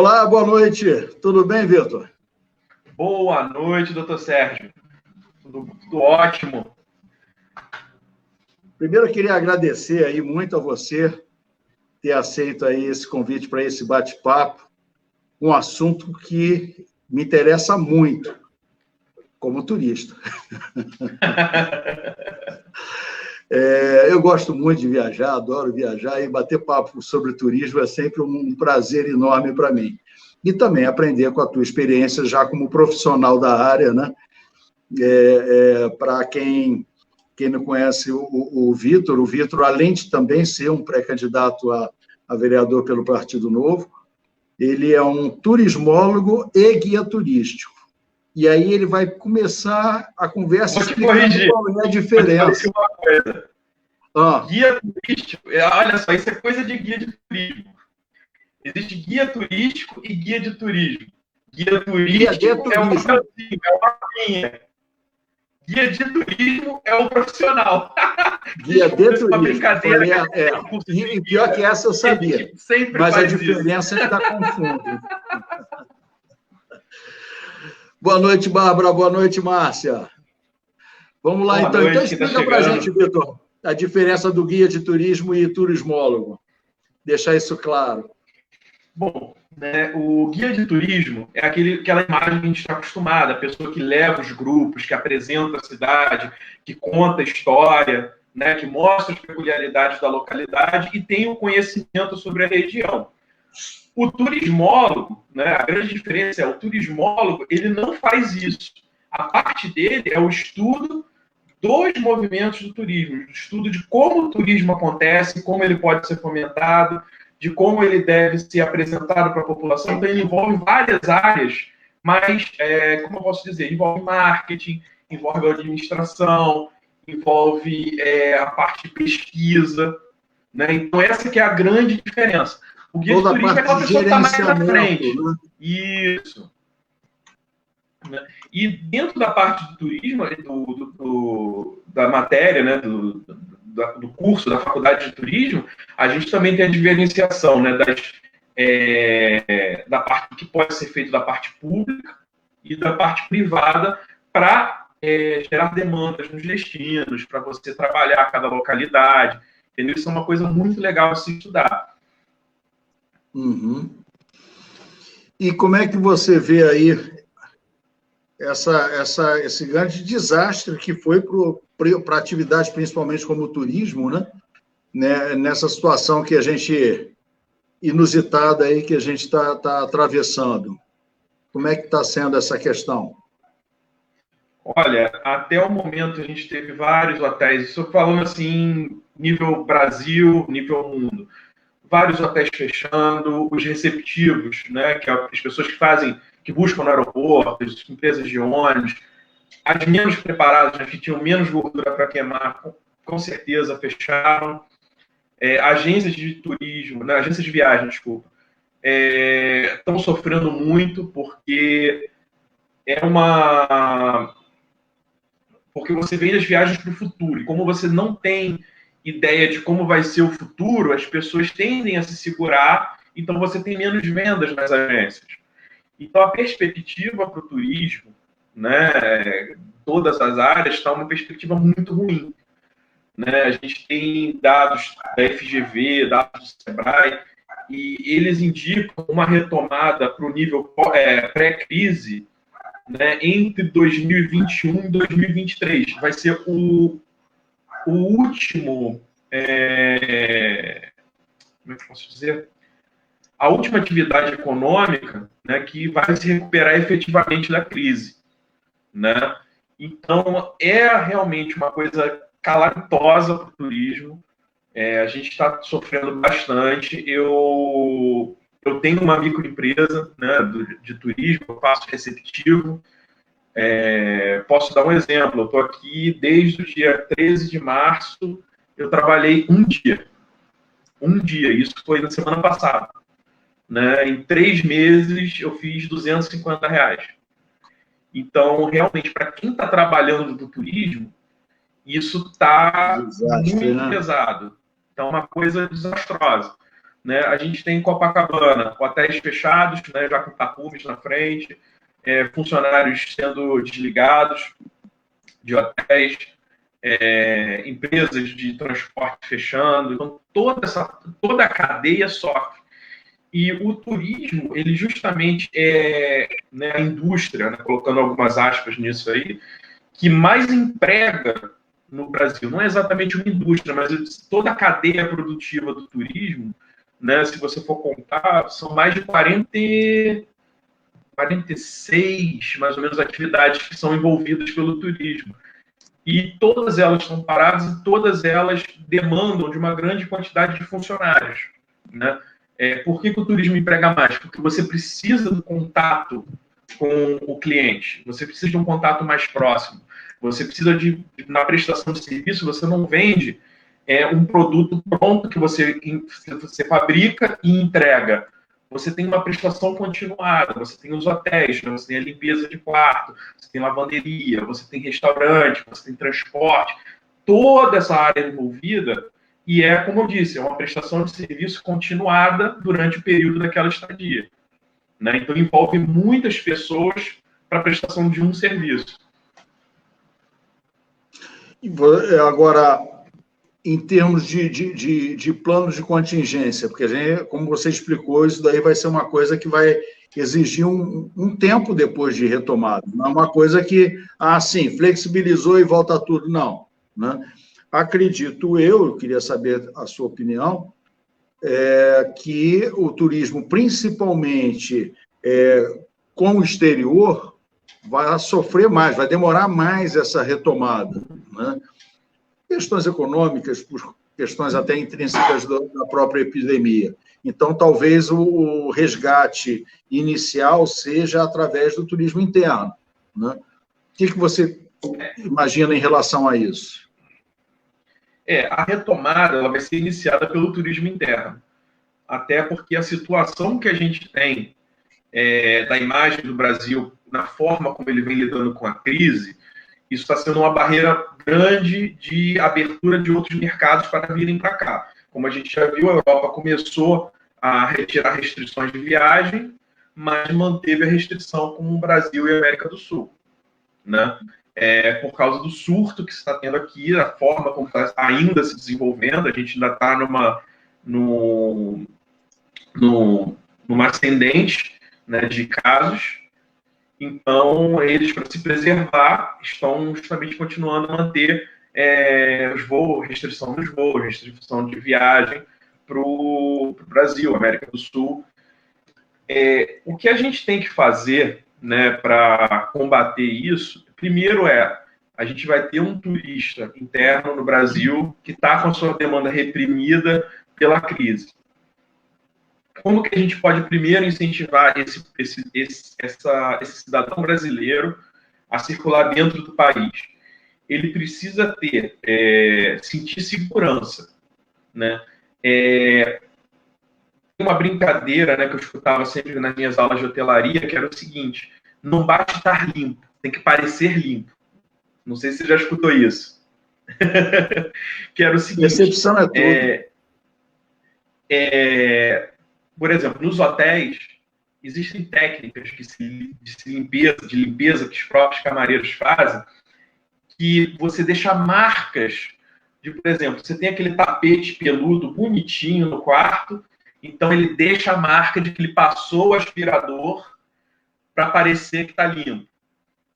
Olá, boa noite. Tudo bem, Vitor? Boa noite, doutor Sérgio. Tudo ótimo. Primeiro, eu queria agradecer aí muito a você ter aceito aí esse convite para esse bate-papo, um assunto que me interessa muito, como turista. Eu gosto muito de viajar, adoro viajar, e bater papo sobre turismo é sempre um prazer enorme para mim. E também aprender com a tua experiência já como profissional da área, né? Para quem não conhece o Vitor, além de também ser um pré-candidato a vereador pelo Partido Novo, ele é um turismólogo e guia turístico. E aí ele vai começar a conversa explicando qual é a diferença. Uma coisa. Guia turístico, olha só, isso é coisa de guia de turismo. Existe guia turístico e guia de turismo. Guia turístico é uma linha. Guia de turismo é o profissional. Guia de turismo. Uma brincadeira. E pior que essa eu sabia. Mas a diferença é que dá confundo. Boa noite, Bárbara. Boa noite, Márcia. Vamos lá, então. Então explica para a gente, Vitor, a diferença do guia de turismo e turismólogo. Deixar isso claro. Bom, né, o guia de turismo é aquela imagem que a gente está acostumado, a pessoa que leva os grupos, que apresenta a cidade, que conta a história, né, que mostra as peculiaridades da localidade e tem o conhecimento sobre a região. O turismólogo, né, a grande diferença é o turismólogo, ele não faz isso. A parte dele é o estudo dos movimentos do turismo, o estudo de como o turismo acontece, como ele pode ser fomentado, de como ele deve ser apresentado para a população. Então, ele envolve várias áreas, mas, como eu posso dizer, envolve marketing, envolve administração, envolve a parte de pesquisa, né? Então, essa que é a grande diferença. O guia de turismo é aquela pessoa que está mais à frente. Né? Isso. E dentro da parte do turismo, da matéria, né, do curso da faculdade de turismo, a gente também tem a diferenciação, né, da parte que pode ser feita da parte pública e da parte privada para gerar demandas nos destinos, para você trabalhar cada localidade. Entendeu? Isso é uma coisa muito legal de se estudar. Uhum. E como é que você vê aí esse grande desastre que foi para atividades, principalmente como o turismo, né? Nessa situação que a gente, inusitada aí, que a gente está atravessando? Como é que está sendo essa questão? Olha, até o momento a gente teve vários hotéis, estou falando assim, nível Brasil, nível mundo, vários hotéis fechando, os receptivos, né, que as pessoas que buscam no aeroporto, as empresas de ônibus, as menos preparadas, né, que tinham menos gordura para queimar, com certeza fecharam. Agências de turismo, né, agências de viagem, desculpa, estão sofrendo muito porque porque você vende as viagens para o futuro, e como você não tem ideia de como vai ser o futuro, as pessoas tendem a se segurar, então você tem menos vendas nas agências. Então, a perspectiva para o turismo, né, todas as áreas, está uma perspectiva muito ruim. Né? A gente tem dados da FGV, dados do Sebrae, e eles indicam uma retomada para o nível pré-crise, né, entre 2021 e 2023. Vai ser o último... como é que eu posso dizer? A última atividade econômica, né, que vai se recuperar efetivamente da crise. Né? Então, é realmente uma coisa calamitosa para o turismo. A gente está sofrendo bastante. Eu tenho uma microempresa, né, de turismo, eu faço receptivo. Posso dar um exemplo. Eu estou aqui desde o dia 13 de março, eu trabalhei um dia. Isso foi na semana passada. Né? Em 3 meses, eu fiz R$250. Então, realmente, para quem está trabalhando no turismo, isso está muito pesado. Então, é uma coisa desastrosa. né? A gente tem em Copacabana, hotéis fechados, né, já com tapumes na frente, funcionários sendo desligados de hotéis, empresas de transporte fechando. Então, toda a cadeia sofre. E o turismo, ele justamente né, a indústria, né, colocando algumas aspas nisso aí, que mais emprega no Brasil. Não é exatamente uma indústria, mas toda a cadeia produtiva do turismo, né, se você for contar, são mais de 46, mais ou menos, atividades que são envolvidas pelo turismo. E todas elas estão paradas e todas elas demandam de uma grande quantidade de funcionários, né? Por que o turismo emprega mais? Porque você precisa do contato com o cliente, você precisa de um contato mais próximo, você precisa na prestação de serviço, você não vende um produto pronto que você fabrica e entrega. Você tem uma prestação continuada, você tem os hotéis, né? Você tem a limpeza de quarto, você tem lavanderia, você tem restaurante, você tem transporte, toda essa área envolvida, e como eu disse, é uma prestação de serviço continuada durante o período daquela estadia, né? Então envolve muitas pessoas para a prestação de um serviço. Agora, em termos de planos de contingência, porque, como você explicou, isso daí vai ser uma coisa que vai exigir um tempo depois de retomada. Não é uma coisa que, sim, flexibilizou e volta tudo, não. Né? Acredito eu queria saber a sua opinião, que o turismo, principalmente com o exterior, vai sofrer mais, vai demorar mais essa retomada, né? Questões econômicas, por questões até intrínsecas da própria epidemia. Então, talvez o resgate inicial seja através do turismo interno, né? O que você imagina em relação a isso? A retomada ela vai ser iniciada pelo turismo interno, até porque a situação que a gente tem da imagem do Brasil, na forma como ele vem lidando com a crise, isso está sendo uma barreira grande de abertura de outros mercados para virem para cá. Como a gente já viu, a Europa começou a retirar restrições de viagem, mas manteve a restrição com o Brasil e a América do Sul, né? Por causa do surto que se está tendo aqui, a forma como está ainda se desenvolvendo, a gente ainda está numa ascendente, né, de casos. Então, eles, para se preservar, estão justamente continuando a manter os voos, restrição dos voos, restrição de viagem para o Brasil, América do Sul. O que a gente tem que fazer, né, para combater isso, primeiro a gente vai ter um turista interno no Brasil que está com a sua demanda reprimida pela crise. Como que a gente pode primeiro incentivar esse cidadão brasileiro a circular dentro do país? Ele precisa sentir segurança, né? Tem uma brincadeira, né, que eu escutava sempre nas minhas aulas de hotelaria, que era o seguinte: não basta estar limpo, tem que parecer limpo. Não sei se você já escutou isso. Que era o seguinte... Percepção é tudo. Por exemplo, nos hotéis, existem técnicas de limpeza que os próprios camareiros fazem, que você deixa marcas de, por exemplo, você tem aquele tapete peludo bonitinho no quarto, então ele deixa a marca de que ele passou o aspirador para parecer que está limpo,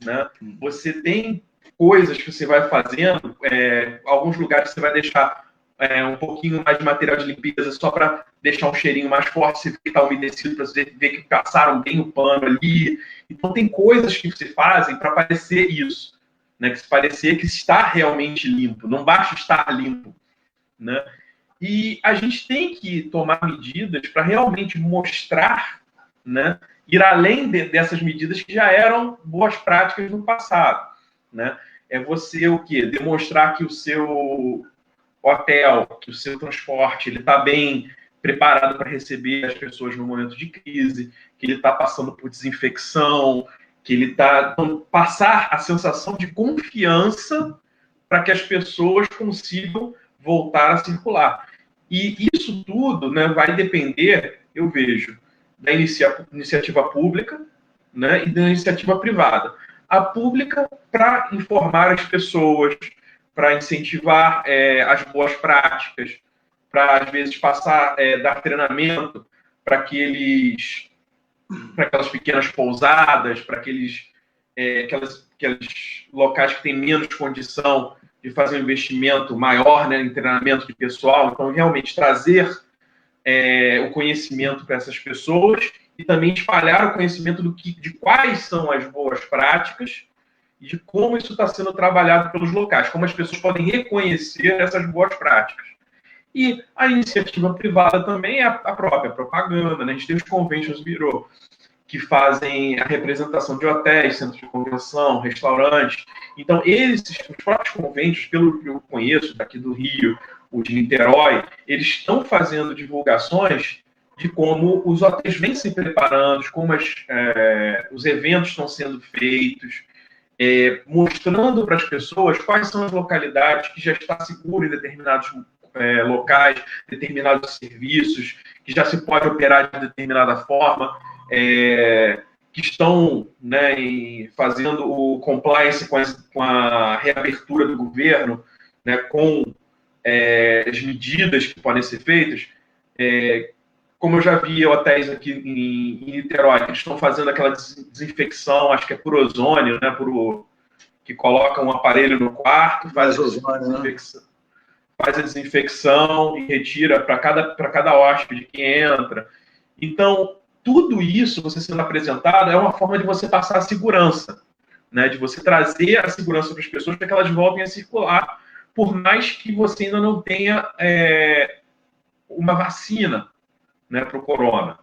né? Você tem coisas que você vai fazendo, alguns lugares você vai deixar um pouquinho mais de material de limpeza só para deixar um cheirinho mais forte, você vê que está umedecido, para você ver que passaram bem o pano ali. Então, tem coisas que você fazem para parecer isso, né? Que se parecer que está realmente limpo, não basta estar limpo, né? E a gente tem que tomar medidas para realmente mostrar, né, ir além dessas medidas que já eram boas práticas no passado, né? É você o quê? Demonstrar que o seu hotel, que o seu transporte ele está bem preparado para receber as pessoas no momento de crise, que ele está passando por desinfecção, que ele está passar a sensação de confiança para que as pessoas consigam voltar a circular. E isso tudo, né, vai depender, eu vejo, da iniciativa pública, né, e da iniciativa privada. A pública para informar as pessoas, para incentivar as boas práticas, para, às vezes, dar treinamento para aquelas pequenas pousadas, para aqueles locais que têm menos condição de fazer um investimento maior, né, em treinamento de pessoal. Então, realmente trazer o conhecimento para essas pessoas e também espalhar o conhecimento de quais são as boas práticas e de como isso está sendo trabalhado pelos locais, como as pessoas podem reconhecer essas boas práticas. E a iniciativa privada também é a própria propaganda, né? A gente tem os Conventions Bureau, que fazem a representação de hotéis, centros de convenção, restaurantes. Então, os próprios conventos, pelo que eu conheço daqui do Rio, o de Niterói, eles estão fazendo divulgações de como os hotéis vêm se preparando, como os eventos estão sendo feitos, mostrando para as pessoas quais são as localidades que já está seguro em determinados locais, determinados serviços, que já se pode operar de determinada forma, que estão, né, fazendo o compliance com a reabertura do governo, né, com as medidas que podem ser feitas. Como eu já vi hotéis aqui em Niterói, que estão fazendo aquela desinfecção, acho que é por ozônio, né, que coloca um aparelho no quarto, faz a desinfecção e retira para cada hóspede que entra. Então, tudo isso, você sendo apresentado, é uma forma de você passar a segurança, né? De você trazer a segurança para as pessoas para que elas voltem a circular, por mais que você ainda não tenha uma vacina, né, para o corona.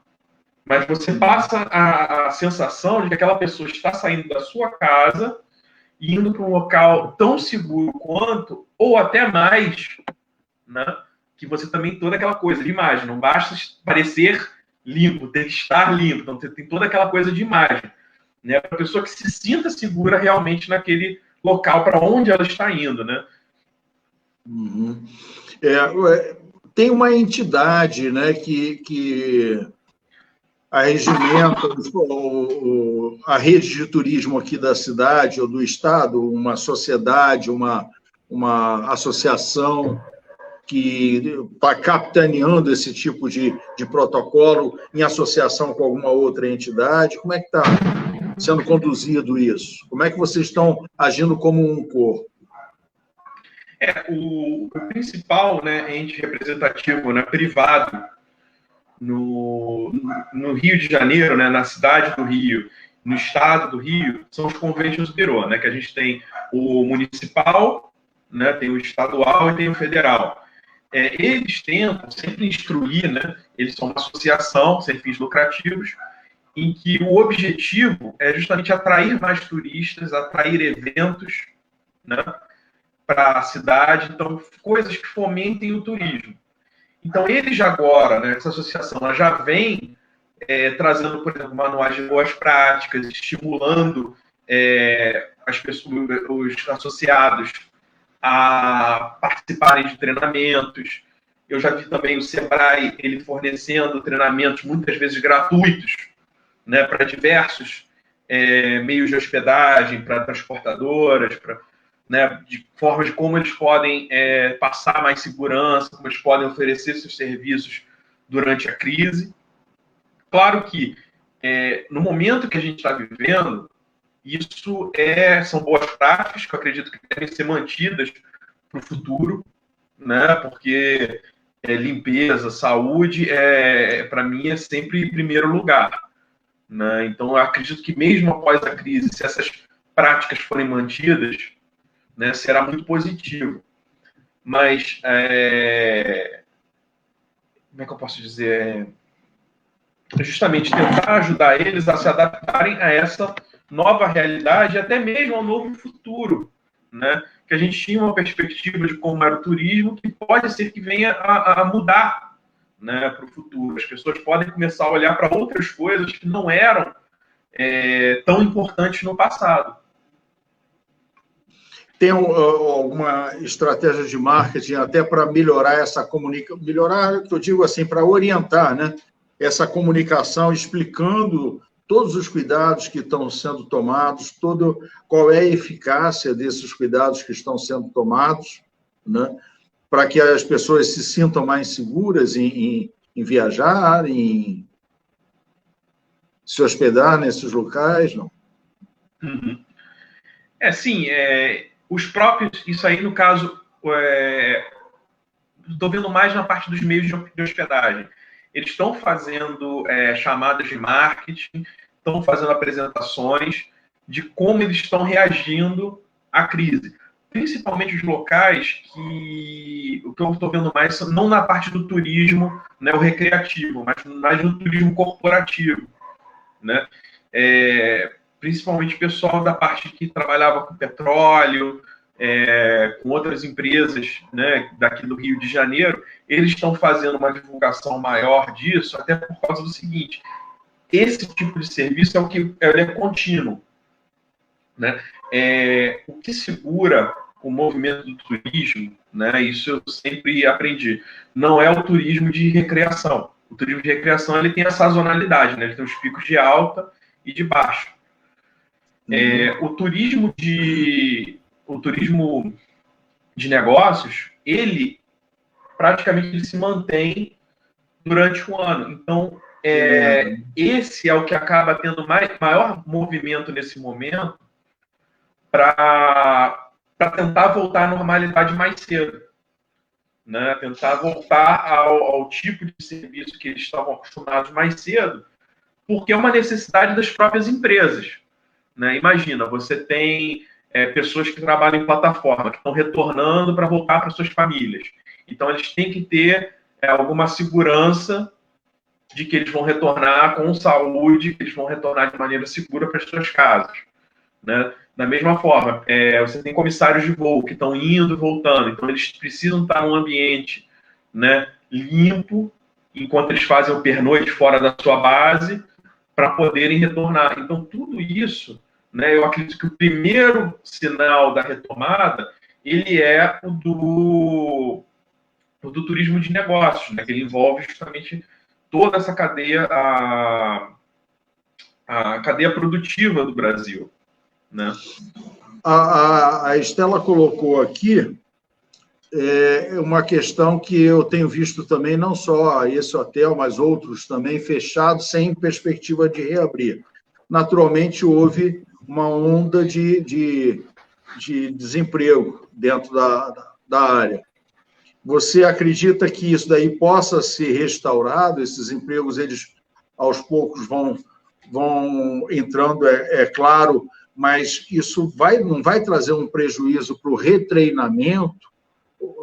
Mas você passa a sensação de que aquela pessoa está saindo da sua casa e indo para um local tão seguro quanto, ou até mais, né? Que você também toda aquela coisa de imagem, não basta parecer limpo, tem que estar limpo, então tem toda aquela coisa de imagem, né? Para a pessoa que se sinta segura realmente naquele local para onde ela está indo, né? Uhum. Tem uma entidade, né, que arregimenta a rede de turismo aqui da cidade ou do estado, uma sociedade, uma associação que está capitaneando esse tipo de protocolo em associação com alguma outra entidade. Como é que está sendo conduzido isso? Como é que vocês estão agindo como um corpo? O principal, né, ente representativo, né, privado no Rio de Janeiro, né, na cidade do Rio, no estado do Rio, são os Conventions Bureau, né, que a gente tem o municipal, né, tem o estadual e tem o federal. Eles tentam sempre instruir, né, eles são uma associação sem fins lucrativos, em que o objetivo é justamente atrair mais turistas, atrair eventos, né, para a cidade, então coisas que fomentem o turismo. Então, eles agora, né, essa associação, ela já vem trazendo, por exemplo, manuais de boas práticas, estimulando as pessoas, os associados a participarem de treinamentos. Eu já vi também o Sebrae, ele fornecendo treinamentos, muitas vezes gratuitos, né, para diversos meios de hospedagem, para transportadoras, né, de formas de como eles podem passar mais segurança, como eles podem oferecer seus serviços durante a crise. Claro que, no momento que a gente está vivendo, isso são boas práticas que eu acredito que devem ser mantidas para o futuro, né, porque limpeza, saúde, para mim, é sempre em primeiro lugar, né? Então, eu acredito que mesmo após a crise, se essas práticas forem mantidas, né, será muito positivo. Mas, como é que eu posso dizer? Justamente tentar ajudar eles a se adaptarem a essa nova realidade, até mesmo ao novo futuro, né? Que a gente tinha uma perspectiva de como era o turismo, que pode ser que venha a mudar, né, para o futuro. As pessoas podem começar a olhar para outras coisas que não eram tão importantes no passado. tem alguma estratégia de marketing até para melhorar essa comunicação? Melhorar, eu digo assim, para orientar, né? Essa comunicação, explicando todos os cuidados que estão sendo tomados, qual é a eficácia desses cuidados que estão sendo tomados, né? Para que as pessoas se sintam mais seguras em viajar, em se hospedar nesses locais, não? Uhum. Sim, os próprios, isso aí no caso, estou vendo mais na parte dos meios de hospedagem. Eles estão fazendo chamadas de marketing, estão fazendo apresentações de como eles estão reagindo à crise. Principalmente os locais que o que eu estou vendo mais, não na parte do turismo, né, o recreativo, mas mais no turismo corporativo, né? Principalmente o pessoal da parte que trabalhava com petróleo, com outras empresas, né, daqui do Rio de Janeiro, eles estão fazendo uma divulgação maior disso, até por causa do seguinte: esse tipo de serviço é contínuo, né? O que segura o movimento do turismo, né, isso eu sempre aprendi, não é o turismo de recreação. O turismo de recreação ele tem a sazonalidade, né? Ele tem os picos de alta e de baixo. O turismo de negócios, ele praticamente se mantém durante o ano. Então, esse é o que acaba tendo maior movimento nesse momento para tentar voltar à normalidade mais cedo, né? Tentar voltar ao tipo de serviço que eles estavam acostumados mais cedo, porque é uma necessidade das próprias empresas, né? Imagina, você tem pessoas que trabalham em plataforma, que estão retornando para voltar para suas famílias. Então, eles têm que ter alguma segurança de que eles vão retornar com saúde, que eles vão retornar de maneira segura para as suas casas, né? Da mesma forma, você tem comissários de voo que estão indo e voltando, então eles precisam estar num ambiente, né, limpo, enquanto eles fazem o pernoite fora da sua base, para poderem retornar. Então, tudo isso, né, eu acredito que o primeiro sinal da retomada, ele é o do turismo de negócios, né, que ele envolve justamente toda essa cadeia, a cadeia produtiva do Brasil, né? A Estela colocou aqui uma questão que eu tenho visto também, não só esse hotel, mas outros também fechados, sem perspectiva de reabrir. Naturalmente, houve uma onda de desemprego dentro da área. Você acredita que isso daí possa ser restaurado? Esses empregos, eles aos poucos vão entrando, claro, mas isso não vai trazer um prejuízo para o retreinamento,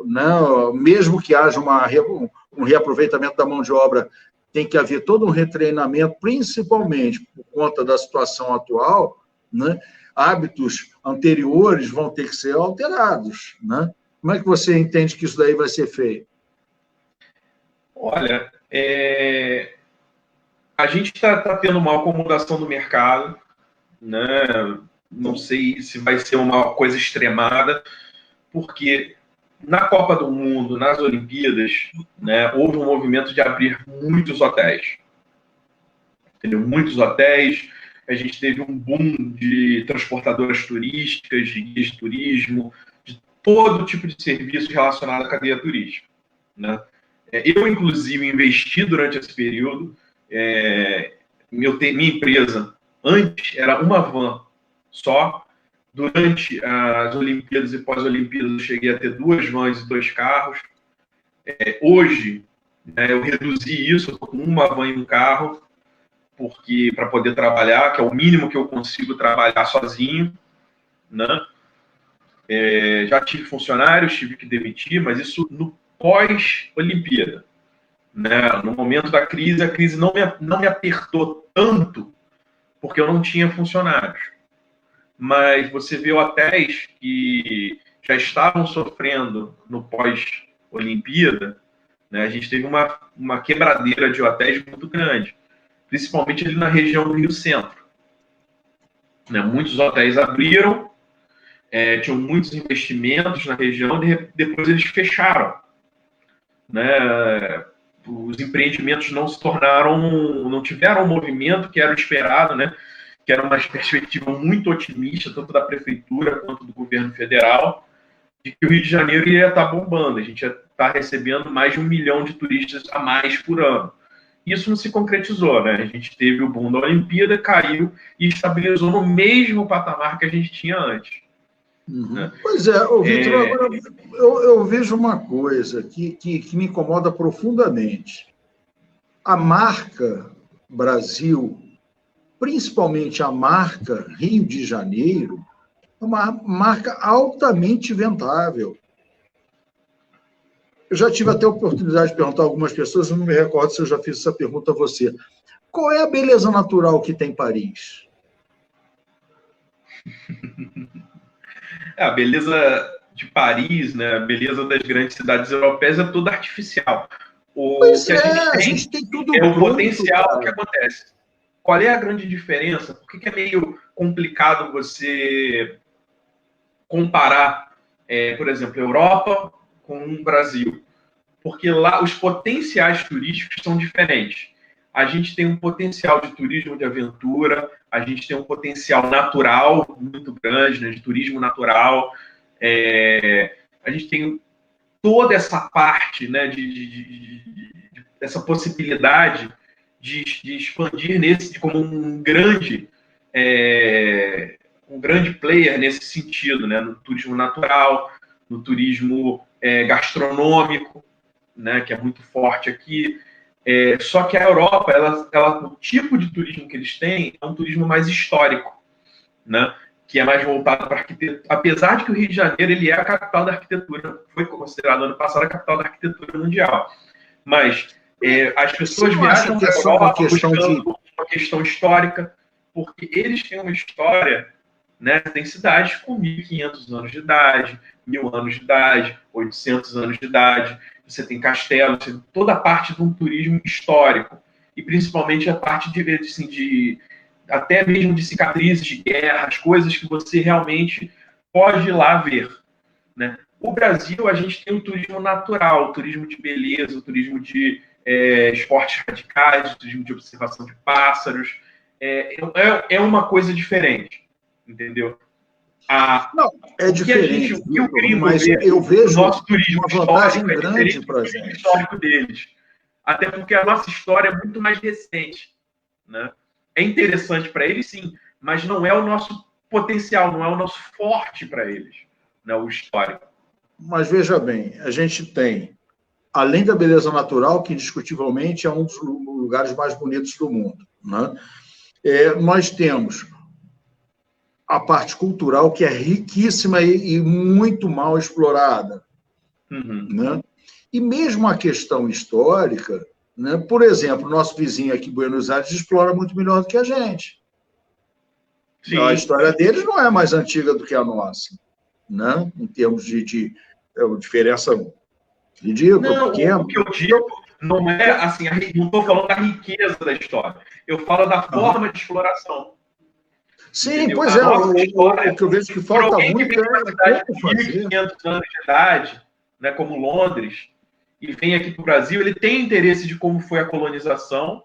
né? Mesmo que haja um reaproveitamento da mão de obra, tem que haver todo um retreinamento, principalmente por conta da situação atual, né? Hábitos anteriores vão ter que ser alterados, né? Como é que você entende que isso daí vai ser feito? Olha, a gente está tendo uma acomodação do mercado, né? Não sei se vai ser uma coisa extremada, porque na Copa do Mundo, nas Olimpíadas, né, houve um movimento de abrir muitos hotéis. Entendeu? Muitos hotéis, a gente teve um boom de transportadoras turísticas, de guias de turismo, de todo tipo de serviço relacionado à cadeia turística, né? Eu, inclusive, investi durante esse período. Minha empresa, antes, era uma van só. Durante as Olimpíadas e pós-Olimpíadas, eu cheguei a ter 2 vans e 2 carros. Hoje, né, eu reduzi isso, eu estou com uma van e um carro, porque para poder trabalhar, que é o mínimo que eu consigo trabalhar sozinho, né? Já tive funcionários, tive que demitir, mas isso no pós-Olimpíada, né? No momento da crise, a crise não me apertou tanto, porque eu não tinha funcionários. Mas você vê hotéis que já estavam sofrendo no pós-Olimpíada, né? A gente teve uma quebradeira de hotéis muito grande, principalmente ali na região do Rio Centro, né? Muitos hotéis abriram, tinham muitos investimentos na região, depois eles fecharam, né? Os empreendimentos não tiveram o movimento que era o esperado, né? Que era uma perspectiva muito otimista, tanto da prefeitura quanto do governo federal, de que o Rio de Janeiro ia estar bombando, a gente ia estar recebendo mais de 1 milhão de turistas a mais por ano. Isso não se concretizou, né? A gente teve o boom da Olimpíada, caiu e estabilizou no mesmo patamar que a gente tinha antes. Uhum. Né? Pois é, Vitor, agora eu vejo uma coisa que me incomoda profundamente. A marca Brasil, principalmente a marca Rio de Janeiro, é uma marca altamente vendável. Eu já tive até a oportunidade de perguntar a algumas pessoas, eu não me recordo se eu já fiz essa pergunta a você. Qual é a beleza natural que tem Paris? A beleza de Paris, né, a beleza das grandes cidades europeias é toda artificial. Pois que a gente tem tudo é pronto, o potencial cara. que acontece. Qual é a grande diferença? Por que é meio complicado você comparar, por exemplo, Europa com o Brasil? Porque lá os potenciais turísticos são diferentes. A gente tem um potencial de turismo de aventura, a gente tem um potencial natural muito grande, né, de turismo natural. A gente tem toda essa parte, né, essa possibilidade de expandir como um grande player nesse sentido, né, no turismo natural, no turismo gastronômico, né, que é muito forte aqui. Só que a Europa, o tipo de turismo que eles têm é um turismo mais histórico, né, que é mais voltado para arquitetura. Apesar de que o Rio de Janeiro ele é a capital da arquitetura, foi considerado ano passado a capital da arquitetura mundial. Mas as pessoas viajam para a Europa buscando uma questão histórica, porque eles têm uma história, né? Tem cidades com 1.500 anos de idade, 1.000 anos de idade, 800 anos de idade. Você tem castelos, você tem toda a parte de um turismo histórico. E principalmente a parte até mesmo de cicatrizes de guerras, coisas que você realmente pode ir lá ver, né? O Brasil, a gente tem o turismo natural, o turismo de beleza, o turismo de esportes radicais, o turismo de observação de pássaros. É uma coisa diferente, entendeu? Não, é diferente, mas eu vejo nosso turismo uma vantagem grande para a gente. O histórico deles. Até porque a nossa história é muito mais recente, né? É interessante para eles, sim, mas não é o nosso potencial, não é o nosso forte para eles, né, o histórico. Mas veja bem, a gente tem, além da beleza natural, que indiscutivelmente é um dos lugares mais bonitos do mundo, né? Nós temos a parte cultural, que é riquíssima e muito mal explorada. Uhum. Né? E mesmo a questão histórica, né? Por exemplo, nosso vizinho aqui, Buenos Aires, explora muito melhor do que a gente. Sim. A história deles não é mais antiga do que a nossa, né? Em termos de diferença ridícula, pequena. O que eu digo não é assim, não estou falando da riqueza da história, eu falo da forma de exploração. Sim, entendeu? Pois é, o que eu vejo que falta muito é uma cidade de 1.500 anos de idade, né, como Londres, e vem aqui para o Brasil, ele tem interesse de como foi a colonização,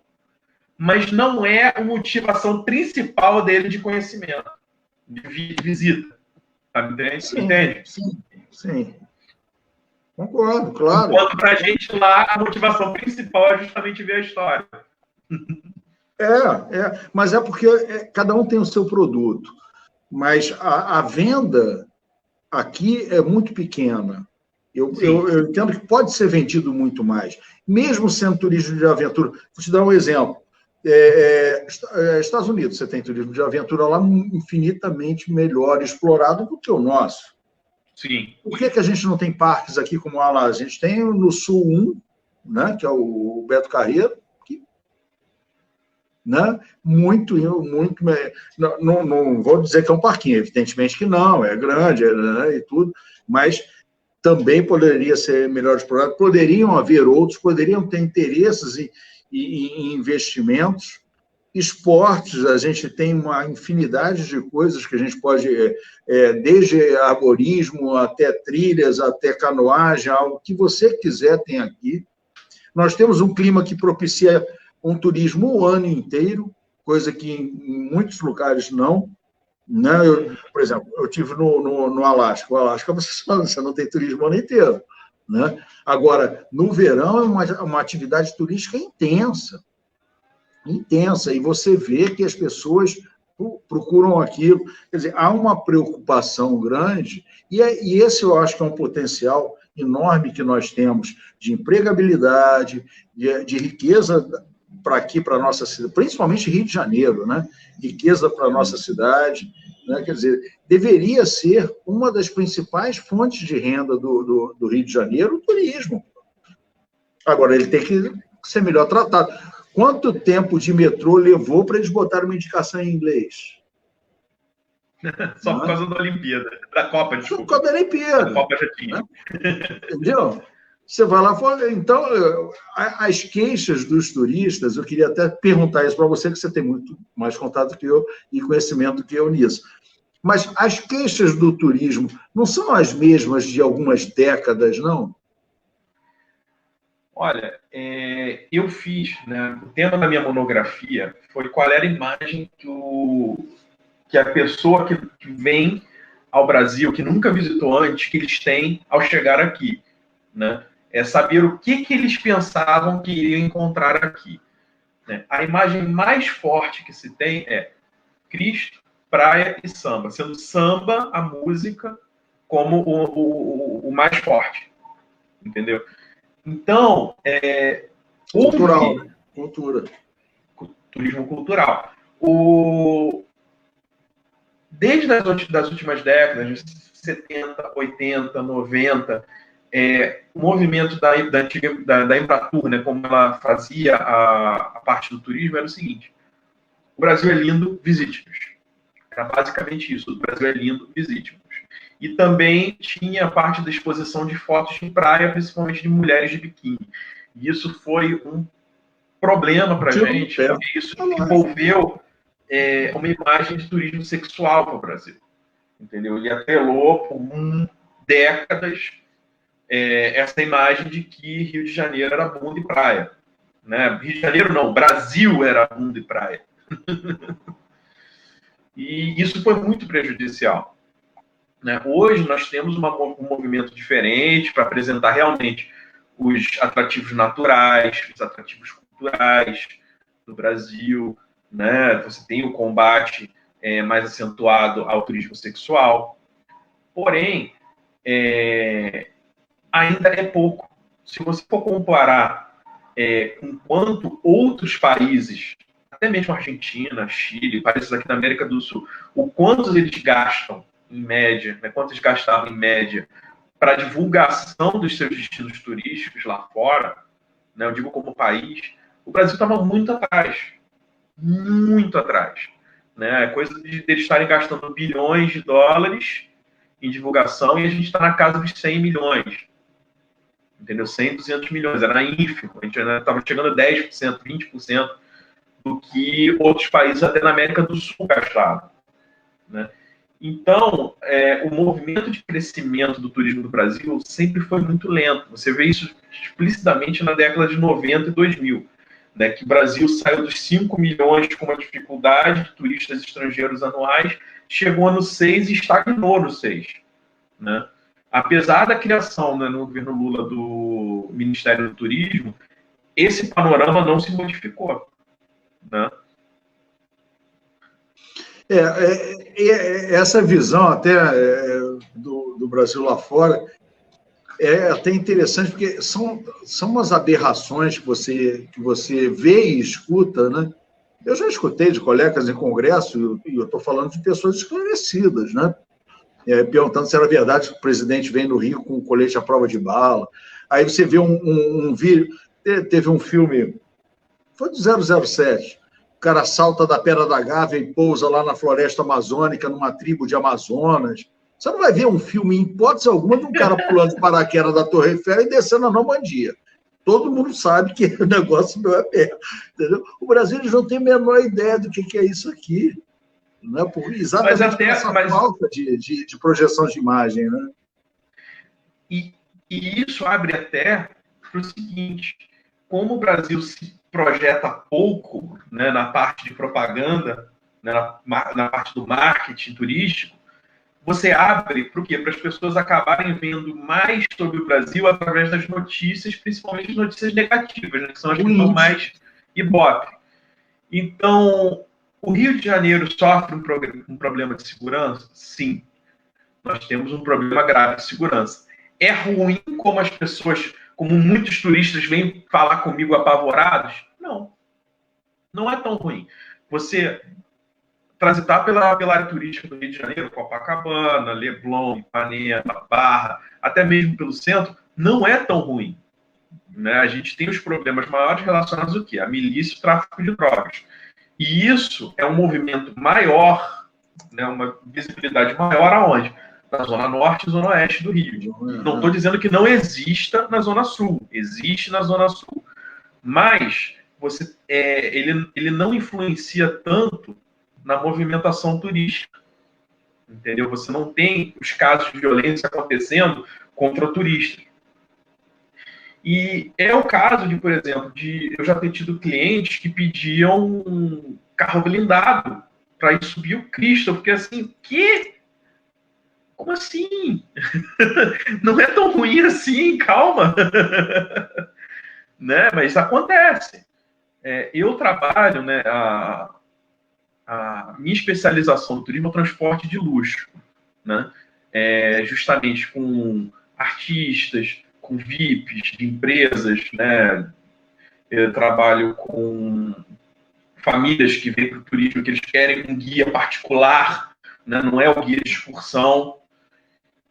mas não é a motivação principal dele de conhecimento, de visita. Tá? Entende? Sim. Concordo, claro. Enquanto para a gente lá, a motivação principal é justamente ver a história. Mas é porque cada um tem o seu produto. Mas a venda aqui é muito pequena. Eu entendo que pode ser vendido muito mais, mesmo sendo turismo de aventura. Vou te dar um exemplo. Estados Unidos, você tem turismo de aventura lá infinitamente melhor explorado do que o nosso. Sim. Por que a gente não tem parques aqui como a gente tem no Sul 1, né, que é o Beto Carreiro, né? Muito, não vou dizer que é um parquinho, evidentemente que não, é grande, né, e tudo, mas também poderia ser melhor explorado, poderiam haver outros, poderiam ter interesses em investimentos, esportes, a gente tem uma infinidade de coisas que a gente pode, desde arborismo até trilhas, até canoagem, algo que você quiser tem aqui. Nós temos um clima que propicia um turismo o ano inteiro, coisa que em muitos lugares não. Né? Por exemplo, eu estive no Alasca. O Alasca você não tem turismo o ano inteiro. Né? Agora, no verão é uma atividade turística intensa, e você vê que as pessoas procuram aquilo. Quer dizer, há uma preocupação grande, e esse eu acho que é um potencial enorme que nós temos de empregabilidade, de riqueza para aqui, para a nossa cidade, principalmente Rio de Janeiro, né? Riqueza para a nossa cidade. Né? Quer dizer, deveria ser uma das principais fontes de renda do Rio de Janeiro, o turismo. Agora, ele tem que ser melhor tratado. Quanto tempo de metrô levou para eles botarem uma indicação em inglês? Só por causa da Olimpíada, da Copa, desculpa. Só por causa da Olimpíada. A Copa já tinha. Né? Entendeu? Você vai lá e fala... Então, as queixas dos turistas, eu queria até perguntar isso para você, que você tem muito mais contato que eu e conhecimento que eu nisso. Mas as queixas do turismo não são as mesmas de algumas décadas, não? Olha, eu fiz, né, o tema da minha monografia foi qual era a imagem que a pessoa que vem ao Brasil, que nunca visitou antes, que eles têm ao chegar aqui. Né? É saber o que eles pensavam que iriam encontrar aqui. Né? A imagem mais forte que se tem é Cristo, praia e samba, sendo samba, a música, como o mais forte. Entendeu? Então, cultura. Turismo cultural. Desde das últimas décadas, de 70, 80, 90, o movimento da Embratur, né, como ela fazia a parte do turismo, era o seguinte: o Brasil é lindo, visite-nos. Era basicamente isso: o Brasil é lindo, visite-nos. E também tinha a parte da exposição de fotos de praia, principalmente de mulheres de biquíni. E isso foi um problema para a gente, porque isso envolveu uma imagem de turismo sexual para o Brasil. Entendeu? E atrelou por décadas essa imagem de que Rio de Janeiro era bunda e praia. Né? Rio de Janeiro não, Brasil era bunda e praia. E isso foi muito prejudicial. Né? Hoje nós temos um movimento diferente para apresentar realmente os atrativos naturais, os atrativos culturais do Brasil. Né? Você tem o combate mais acentuado ao turismo sexual. Porém, ainda é pouco. Se você for comparar com quanto outros países, até mesmo Argentina, Chile, países aqui da América do Sul, o quanto eles gastam em média, né, quanto eles gastavam em média para a divulgação dos seus destinos turísticos lá fora, né, eu digo como país, o Brasil estava muito atrás. Muito atrás. Né? Coisa de eles estarem gastando bilhões de dólares em divulgação e a gente está na casa dos 100 milhões. Entendeu? 100, 200 milhões. Era ínfimo. A gente estava chegando a 10%, 20% do que outros países até na América do Sul gastavam. Né? Então, o movimento de crescimento do turismo do Brasil sempre foi muito lento. Você vê isso explicitamente na década de 90 e 2000. Né, que o Brasil saiu dos 5 milhões com uma dificuldade de turistas estrangeiros anuais, chegou no 6 e estagnou no 6. Né? Apesar da criação, né, no governo Lula do Ministério do Turismo, esse panorama não se modificou. Né? Essa visão até do Brasil lá fora é até interessante, porque são umas aberrações que você vê e escuta, né? Eu já escutei de colegas em congresso, e eu estou falando de pessoas esclarecidas, né? Perguntando se era verdade que o presidente vem no Rio com um colete à prova de bala. Aí você vê um vídeo, teve um filme, foi do 007, o cara salta da Pedra da Gávea e pousa lá na floresta amazônica, numa tribo de Amazonas. Você não vai ver um filme, em hipótese alguma, de um cara pulando de paraquedas da Torre Eiffel e descendo a Normandia. Todo mundo sabe que o negócio não é perto. Entendeu? O Brasil eles não tem a menor ideia do que é isso aqui. Né? Exatamente por essa falta de projeção de imagem. Né? E isso abre até para o seguinte, como o Brasil se projeta pouco, né, na parte de propaganda, né, na parte do marketing turístico, você abre para o quê? Para as pessoas acabarem vendo mais sobre o Brasil através das notícias, principalmente as notícias negativas, né, que são as que são mais ibope. Então, o Rio de Janeiro sofre um problema de segurança? Sim. Nós temos um problema grave de segurança. É ruim como as pessoas, como muitos turistas vêm falar comigo apavorados? Não. Não é tão ruim. Você transitar pela área turística do Rio de Janeiro, Copacabana, Leblon, Ipanema, Barra, até mesmo pelo centro, não é tão ruim. Né? A gente tem os problemas maiores relacionados ao quê? A milícia e o tráfico de drogas. E isso é um movimento maior, né? Uma visibilidade maior aonde? Na Zona Norte e Zona Oeste do Rio. Não estou dizendo que não exista na Zona Sul. Existe na Zona Sul. Mas ele não influencia tanto na movimentação turística. Entendeu? Você não tem os casos de violência acontecendo contra turistas. E é o caso de, por exemplo, de eu já ter tido clientes que pediam um carro blindado para ir subir o Cristo. Eu fiquei assim, que? Como assim? Não é tão ruim assim, calma. Né? Mas acontece. Eu trabalho, né, a minha especialização no turismo é o transporte de luxo, né? Justamente com artistas, com VIPs de empresas, né? Eu trabalho com famílias que vêm para o turismo, que eles querem um guia particular, né? Não é o guia de excursão.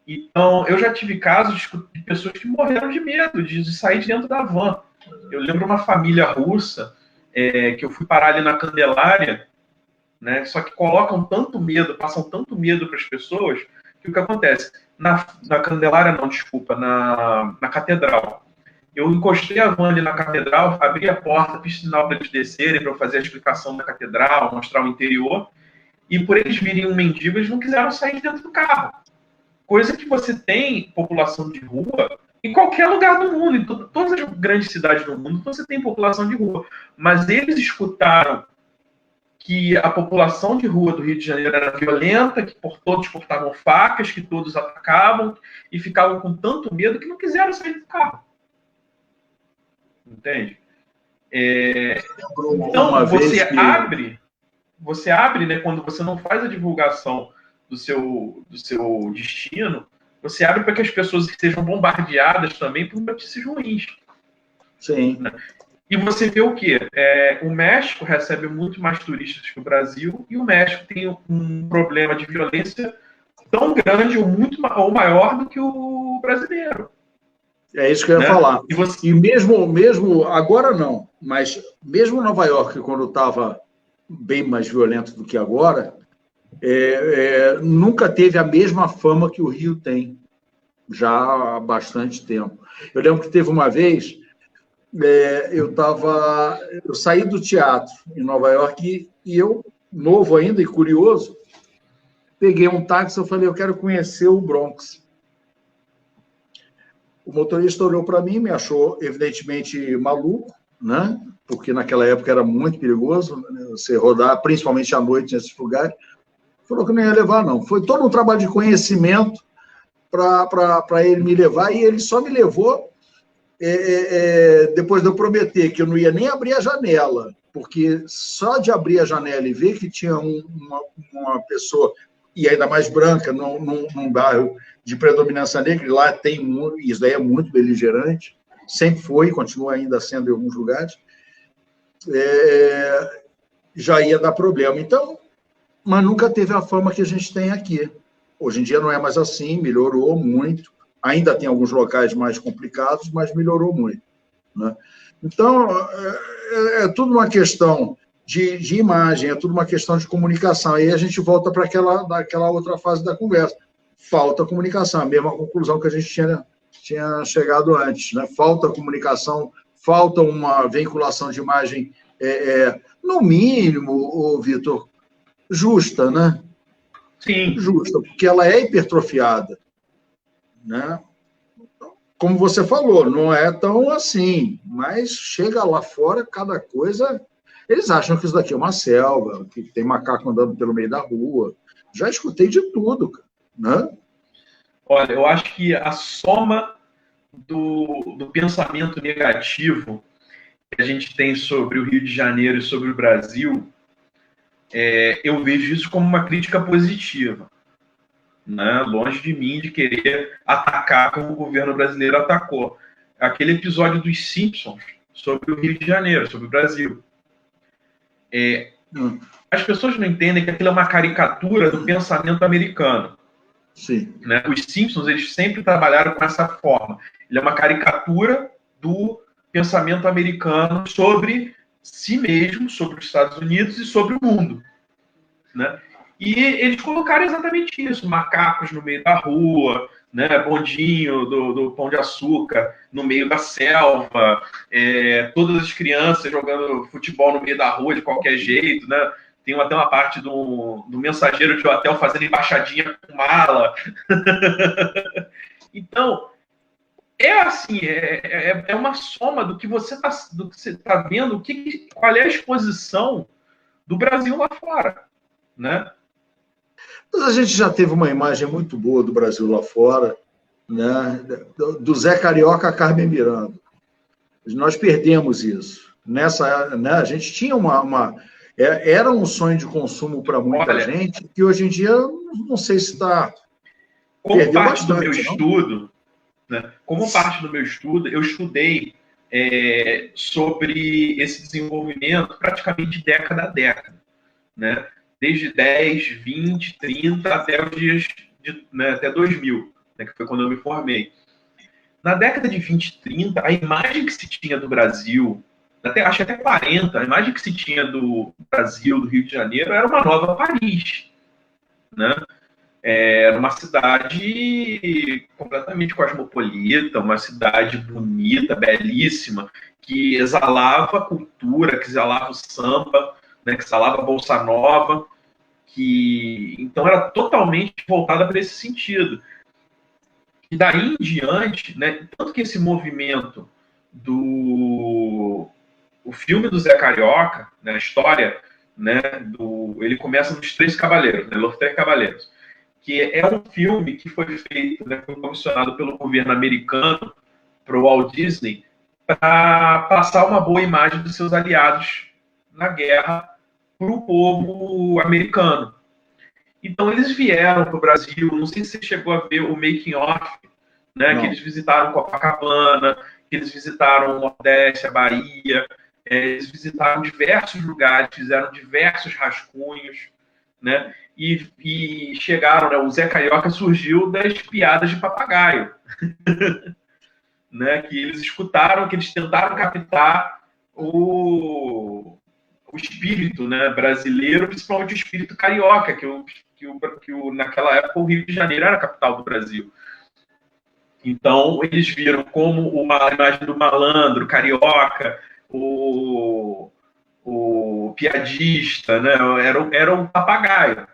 Então, eu já tive casos de pessoas que morreram de medo de sair de dentro da van. Eu lembro uma família russa que eu fui parar ali na Candelária, né? Só que colocam tanto medo, passam tanto medo para as pessoas, que o que acontece? Na Candelária, não, desculpa, na Catedral. Eu encostei a van ali na Catedral, abri a porta, fiz sinal para eles descerem, para eu fazer a explicação da Catedral, mostrar o interior, e por eles virem um mendigo, eles não quiseram sair de dentro do carro. Coisa que você tem população de rua em qualquer lugar do mundo, em todas as grandes cidades do mundo, você tem população de rua. Mas eles escutaram que a população de rua do Rio de Janeiro era violenta, que todos portavam facas, que todos atacavam, e ficavam com tanto medo que não quiseram sair do carro. Entende? Então, você abre, né, quando você não faz a divulgação do seu destino, você abre para que as pessoas sejam bombardeadas também por notícias ruins. Sim. Né? E você vê o quê? O México recebe muito mais turistas que o Brasil, e o México tem um problema de violência tão grande ou maior do que o brasileiro. É isso que eu ia falar. E mesmo agora não, mas mesmo Nova York, quando estava bem mais violento do que agora, nunca teve a mesma fama que o Rio tem, já há bastante tempo. Eu lembro que teve uma vez, eu saí do teatro em Nova York e eu, novo ainda e curioso, peguei um táxi e falei, eu quero conhecer o Bronx. O motorista olhou para mim, me achou evidentemente maluco, né? Porque naquela época era muito perigoso, né? Você rodar, principalmente à noite nesses lugares. Falou que não ia levar, não. Foi todo um trabalho de conhecimento para ele me levar, e ele só me levou depois de eu prometer que eu não ia nem abrir a janela, porque só de abrir a janela e ver que tinha uma pessoa, e ainda mais branca, num bairro de predominância negra, e lá tem isso daí é muito beligerante, sempre foi, continua ainda sendo em alguns lugares, já ia dar problema. Então, mas nunca teve a fama que a gente tem aqui. Hoje em dia não é mais assim, melhorou muito, ainda tem alguns locais mais complicados, mas melhorou muito. Né? Então, é tudo uma questão de imagem, é tudo uma questão de comunicação. Aí a gente volta para aquela outra fase da conversa. Falta comunicação, a mesma conclusão que a gente tinha chegado antes. Né? Falta comunicação falta uma veiculação de imagem, no mínimo, Vitor, justa, né? Sim. Justa, porque ela é hipertrofiada, né? Como você falou, não é tão assim, mas chega lá fora, cada coisa... Eles acham que isso daqui é uma selva, que tem macaco andando pelo meio da rua. Já escutei de tudo, né? Olha, eu acho que a soma do pensamento negativo que a gente tem sobre o Rio de Janeiro e sobre o Brasil, eu vejo isso como uma crítica positiva. Né? Longe de mim de querer atacar como o governo brasileiro atacou. Aquele episódio dos Simpsons sobre o Rio de Janeiro, sobre o Brasil. As pessoas não entendem que aquilo é uma caricatura do pensamento americano. Sim. Né? Os Simpsons, eles sempre trabalharam com essa forma. Ele é uma caricatura do pensamento americano sobre si mesmo, sobre os Estados Unidos e sobre o mundo. Né? E eles colocaram exatamente isso, macacos no meio da rua, né, bondinho do Pão de Açúcar no meio da selva, todas as crianças jogando futebol no meio da rua de qualquer jeito, né? Tem até uma parte do mensageiro de hotel fazendo embaixadinha com mala. Então, assim, é uma soma do que você está vendo, qual é a exposição do Brasil lá fora, né? Mas a gente já teve uma imagem muito boa do Brasil lá fora, né? Do Zé Carioca a Carmen Miranda. Nós perdemos isso. Né? A gente tinha era um sonho de consumo para muita gente, que hoje em dia não sei se está... Como parte do meu estudo, né? Como parte do meu estudo, eu estudei sobre esse desenvolvimento praticamente década a década, né? Desde 10, 20, 30, até os dias até 2000, né, que foi quando eu me formei. Na década de 20 e 30, a imagem que se tinha do Brasil, acho até 40, a imagem que se tinha do Brasil, do Rio de Janeiro, era uma nova Paris. Né? Era uma cidade completamente cosmopolita, uma cidade bonita, belíssima, que exalava a cultura, que exalava o samba, né, que exalava a bolsa nova, então era totalmente voltada para esse sentido. E daí em diante, né, tanto que esse movimento o filme do Zé Carioca, né, a história, né, ele começa nos Três Cavaleiros, né, Los Três Cavaleiros, que é um filme que foi feito, né, foi comissionado pelo governo americano para o Walt Disney para passar uma boa imagem dos seus aliados na guerra para o povo americano. Então, eles vieram para o Brasil, não sei se você chegou a ver o making of, né, que eles visitaram Copacabana, que eles visitaram o Nordeste, a Bahia, eles visitaram diversos lugares, fizeram diversos rascunhos, né, e chegaram, né, o Zé Carioca surgiu das piadas de papagaio, né, que eles escutaram, que eles tentaram captar o espírito, né, brasileiro, principalmente o espírito carioca, que naquela época o Rio de Janeiro era a capital do Brasil. Então, eles viram como a imagem do malandro, carioca, o piadista, né, era um papagaio.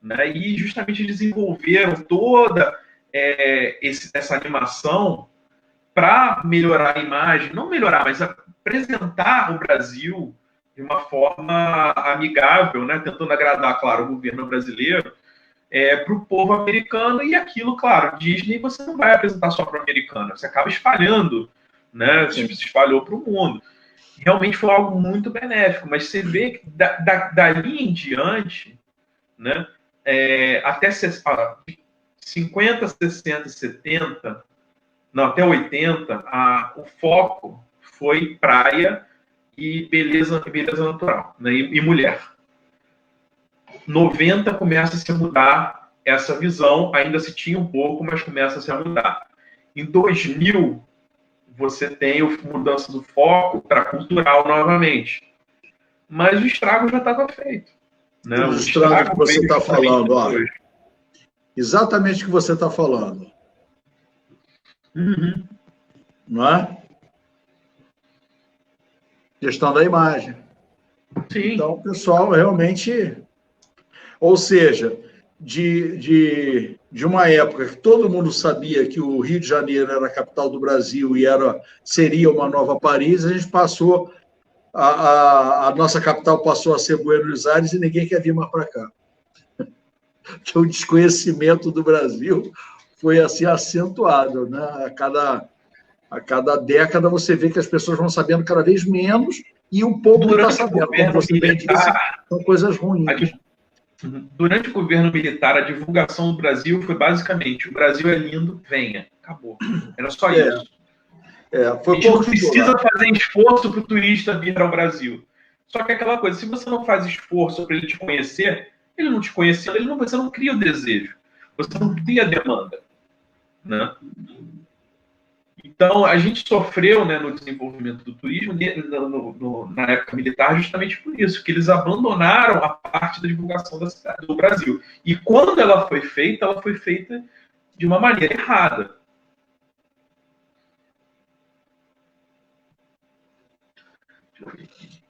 Né, e justamente desenvolveram toda essa animação para melhorar a imagem, não melhorar, mas apresentar o Brasil de uma forma amigável, né, tentando agradar, claro, o governo brasileiro, para o povo americano. E aquilo, claro, Disney você não vai apresentar só para o americano, você acaba espalhando, né, se espalhou para o mundo. Realmente foi algo muito benéfico, mas você vê que dali em diante, né, até 50, 60, 70, não, até 80, o foco foi praia e beleza natural, né, e mulher. 90 começa a se mudar essa visão, ainda se tinha um pouco, mas começa a se mudar. Em 2000, você tem a mudança do foco para cultural novamente. Mas o estrago já estava feito. Né? O estrago que você está falando, exatamente o que você está falando. Uhum. Não é? Questão da imagem. Sim. Então, o pessoal realmente... Ou seja, de uma época que todo mundo sabia que o Rio de Janeiro era a capital do Brasil e seria uma nova Paris, a gente passou... A nossa capital passou a ser Buenos Aires e ninguém quer vir mais para cá. Que o desconhecimento do Brasil foi assim acentuado, né? A cada década você vê que as pessoas vão sabendo cada vez menos e o pouco que está sabendo, como você bem disse, são coisas ruins. Durante o governo militar, a divulgação do Brasil foi basicamente: o Brasil é lindo, venha. Acabou. Era só isso. Foi a gente não precisa fazer esforço para o turista vir ao Brasil. Só que é aquela coisa, se você não faz esforço para ele te conhecer, ele não te conhecendo, você não cria o desejo. Você não cria a demanda. Né? Então, a gente sofreu, né, no desenvolvimento do turismo na época militar justamente por isso, que eles abandonaram a parte da divulgação da cidade, do Brasil. E quando ela foi feita de uma maneira errada.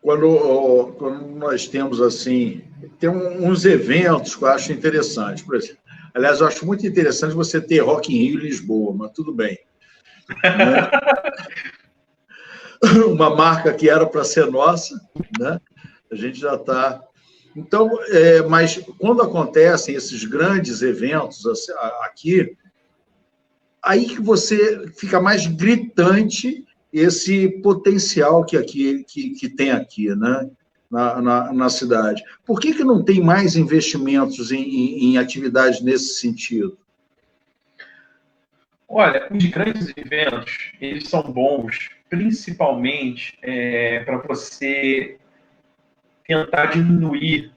Quando nós temos, assim, tem uns eventos que eu acho interessantes. Por exemplo, aliás, eu acho muito interessante você ter Rock in Rio e Lisboa, mas tudo bem. Né? Uma marca que era para ser nossa, né? A gente já está... Então, mas quando acontecem esses grandes eventos aqui, aí que você fica mais gritante esse potencial que tem aqui, né? na cidade. Por que não tem mais investimentos em atividades nesse sentido? Olha, os grandes eventos, eles são bons, principalmente para você tentar diminuir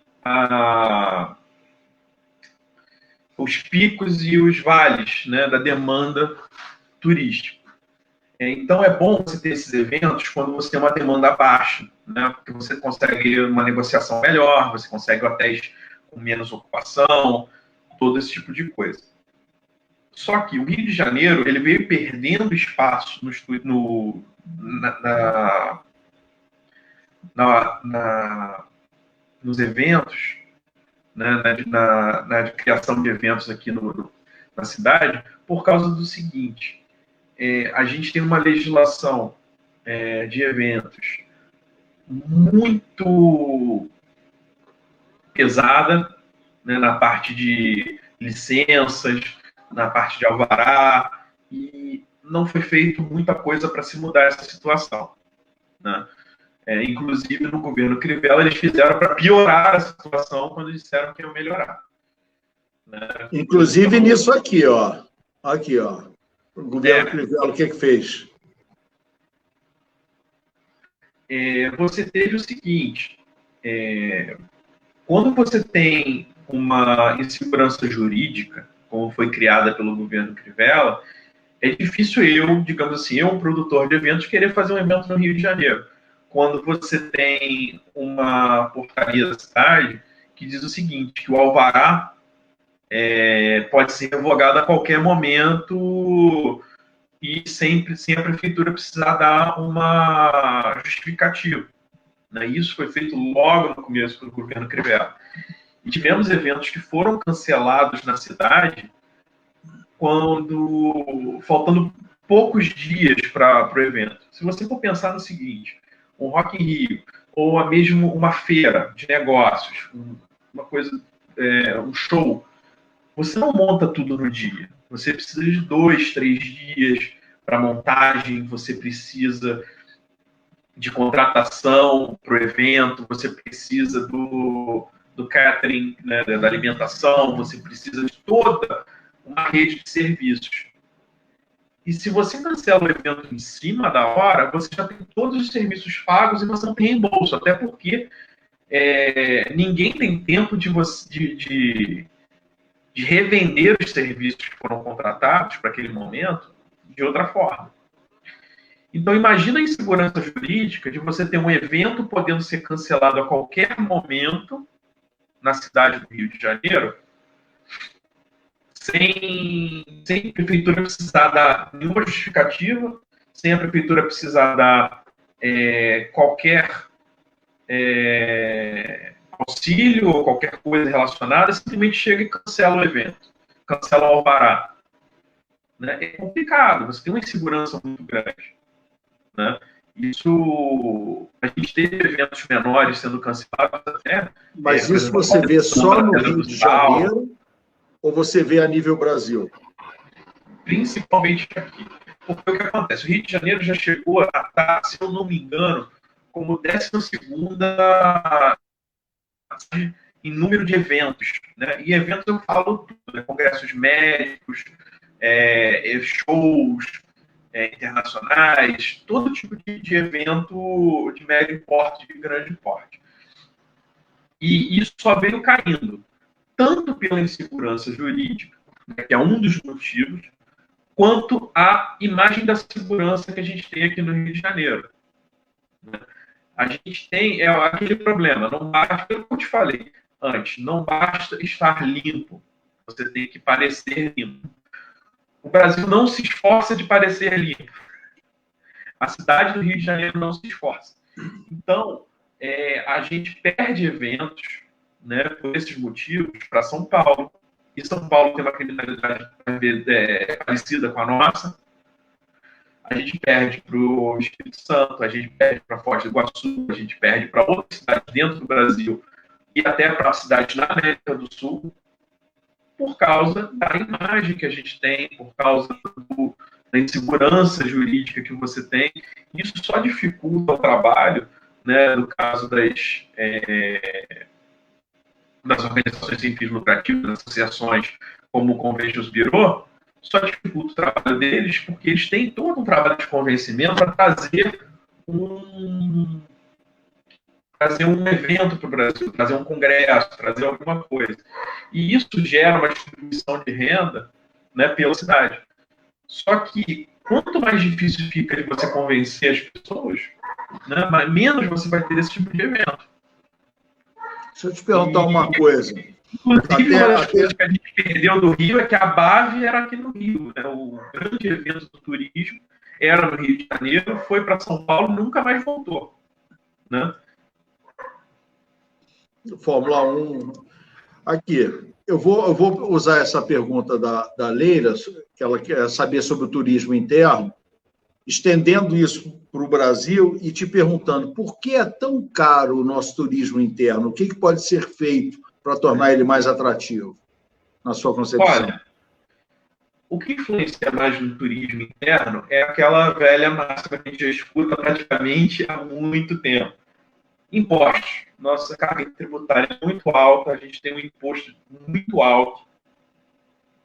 os picos e os vales, né, da demanda turística. Então, é bom você ter esses eventos quando você tem uma demanda baixa, né, porque você consegue uma negociação melhor, você consegue hotéis com menos ocupação, todo esse tipo de coisa. Só que o Rio de Janeiro ele veio perdendo espaço nos eventos, né, na criação de eventos aqui na cidade, por causa do seguinte: a gente tem uma legislação de eventos muito pesada, né, na parte de licenças, na parte de alvará, e não foi feito muita coisa para se mudar essa situação. Né? Inclusive, no governo Crivella, eles fizeram para piorar a situação quando disseram que iam melhorar. Né? Inclusive então, nisso aqui, ó. Aqui, ó. O governo Crivella, o que fez? Você teve o seguinte: quando você tem uma insegurança jurídica, como foi criada pelo governo Crivella, é difícil digamos assim, um produtor de eventos, querer fazer um evento no Rio de Janeiro. Quando você tem uma portaria da cidade que diz o seguinte, que o alvará pode ser revogado a qualquer momento e sempre sem a prefeitura precisar dar uma justificativa. Né? Isso foi feito logo no começo do governo Crivella. E tivemos eventos que foram cancelados na cidade faltando poucos dias para o evento. Se você for pensar no seguinte, um Rock in Rio, ou mesmo uma feira de negócios, uma coisa, um show, você não monta tudo no dia. Você precisa de 2, 3 dias para montagem, você precisa de contratação para o evento, você precisa do catering, né, da alimentação, você precisa de toda uma rede de serviços. E se você cancela o evento em cima da hora, você já tem todos os serviços pagos e você não tem reembolso, até porque ninguém tem tempo de revender os serviços que foram contratados para aquele momento de outra forma. Então, imagina a insegurança jurídica de você ter um evento podendo ser cancelado a qualquer momento na cidade do Rio de Janeiro, sem a prefeitura precisar dar nenhuma justificativa, sem a prefeitura precisar dar qualquer auxílio ou qualquer coisa relacionada, simplesmente chega e cancela o evento, cancela o alvará. Né? É complicado, você tem uma insegurança muito grande. Né? Isso, a gente teve eventos menores sendo cancelados até. Mas isso você vê só no Rio de Janeiro ou você vê a nível Brasil? Principalmente aqui. Porque o que acontece? O Rio de Janeiro já chegou a estar, se eu não me engano, como 12ª em número de eventos. Né? E eventos eu falo tudo, né? Congressos médicos, shows internacionais, todo tipo de evento de médio porte, de grande porte. E isso só veio caindo, tanto pela insegurança jurídica, né, que é um dos motivos, quanto a imagem da segurança que a gente tem aqui no Rio de Janeiro. Né? A gente tem aquele problema, não basta, pelo que eu te falei antes, não basta estar limpo, você tem que parecer limpo. O Brasil não se esforça de parecer limpo. A cidade do Rio de Janeiro não se esforça. Então, a gente perde eventos, né, por esses motivos para São Paulo. E São Paulo tem uma criminalidade parecida com a nossa. A gente perde para o Espírito Santo, a gente perde para Foz do Iguaçu, a gente perde para outras cidades dentro do Brasil e até para cidades na América do Sul, por causa da imagem que a gente tem, por causa da insegurança jurídica que você tem. Isso só dificulta o trabalho, né, no caso das organizações sem fins lucrativos, das associações como o Conventions Bureau, só dificulta o trabalho deles porque eles têm todo um trabalho de convencimento para trazer um evento para o Brasil, trazer um congresso, trazer alguma coisa. E isso gera uma distribuição de renda, né, pela cidade. Só que quanto mais difícil fica de você convencer as pessoas, né, menos você vai ter esse tipo de evento. Deixa eu te perguntar uma coisa. Inclusive, uma das coisas que a gente perdeu do Rio é que a BAV era aqui no Rio. Né? O grande evento do turismo era no Rio de Janeiro, foi para São Paulo e nunca mais voltou. Né? Fórmula 1. Aqui, eu vou usar essa pergunta da Leila, que ela quer saber sobre o turismo interno, estendendo isso para o Brasil e te perguntando por que é tão caro o nosso turismo interno? O que pode ser feito para tornar ele mais atrativo, na sua concepção? Olha, o que influencia mais no turismo interno é aquela velha máxima que a gente já escuta praticamente há muito tempo. Impostos. Nossa carga tributária é muito alta, a gente tem um imposto muito alto,